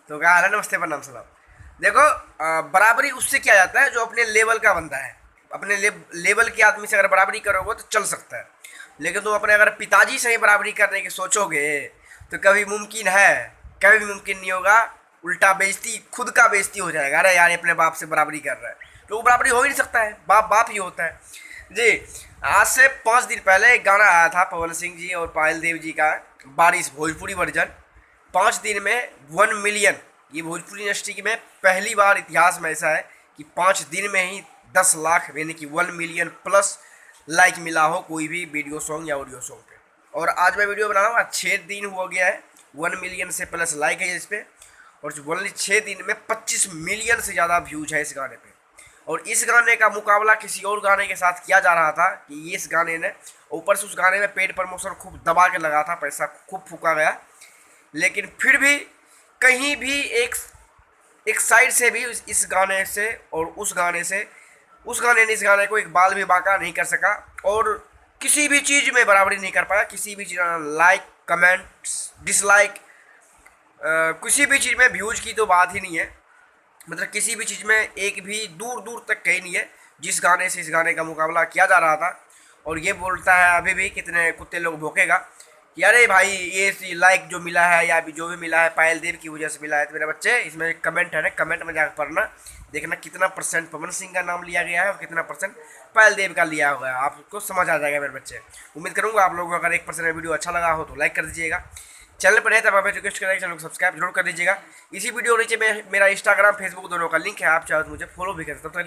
तो कहा हेलो नमस्ते प्रणाम सलाम। देखो बराबरी उससे किया जाता है जो अपने लेवल का बंदा है। अपने लेवल के आदमी से अगर बराबरी करोगे तो चल सकता है, लेकिन तुम अपने अगर पिताजी से ही बराबरी करने की सोचोगे तो कभी मुमकिन है, कभी भी मुमकिन नहीं होगा। उल्टा बेइज्जती, खुद का बेइज्जती हो जाएगा। अरे यार ये अपने बाप से बराबरी कर रहा है, तो वो बराबरी हो ही नहीं सकता है। बाप बाप ही होता है जी। आज से 5 दिन पहले एक गाना आया था पवन सिंह जी और पायल देव जी का, बारिश भोजपुरी वर्जन। 5 दिन में 1 मिलियन, ये भोजपुरी इंडस्ट्री में पहली बार इतिहास में ऐसा है कि 5 दिन में ही 10 लाख यानी कि 1 मिलियन प्लस लाइक मिला हो कोई भी वीडियो सॉन्ग या ऑडियो सॉन्ग पे। और आज मैं वीडियो बना रहा हूँ, आज 6 दिन हो गया है, 1 मिलियन से प्लस लाइक है इस पर। और ओनली 6 दिन में 25 मिलियन से ज़्यादा व्यूज है इस गाने पे। और इस गाने का मुकाबला किसी और गाने के साथ किया जा रहा था कि ये इस गाने ने, ऊपर से उस गाने में पेड प्रमोशन खूब दबा के लगा था, पैसा खूब फूका गया। लेकिन फिर भी कहीं भी एक साइड से भी इस गाने से और उस गाने ने इस गाने को एक बाल भी बांका नहीं कर सका। और किसी भी चीज़ में बराबरी नहीं कर पाया, किसी भी चीज़ लाइक कमेंट डिसलाइक, किसी भी चीज़ में व्यूज की तो बात ही नहीं है। मतलब किसी भी चीज़ में एक भी दूर दूर तक कहीं नहीं है जिस गाने से इस गाने का मुकाबला किया जा रहा था। और ये बोलता है अभी भी कितने कुत्ते लोग भोंकेगा कि अरे भाई ये लाइक जो मिला है या अभी जो भी मिला है पायल देव की वजह से मिला है। तो मेरे बच्चे इसमें एक कमेंट है ना, कमेंट में जाकर पढ़ना, देखना कितना % पवन सिंह का नाम लिया गया है और कितना % पायल देव का लिया हुआ है, आपको समझ आ जाएगा मेरे बच्चे। उम्मीद करूँगा आप लोगों को अगर 1% वीडियो अच्छा लगा हो तो लाइक कर दीजिएगा। चैनल पर है तब आप रिक्वेस्ट करेंगे चैनल को सब्सक्राइब जरूर कर दीजिएगा। इसी वीडियो नीचे में मेरा इंस्टाग्राम फेसबुक दोनों का लिंक है, आप चाहो तो मुझे फॉलो भी कर सकते हो।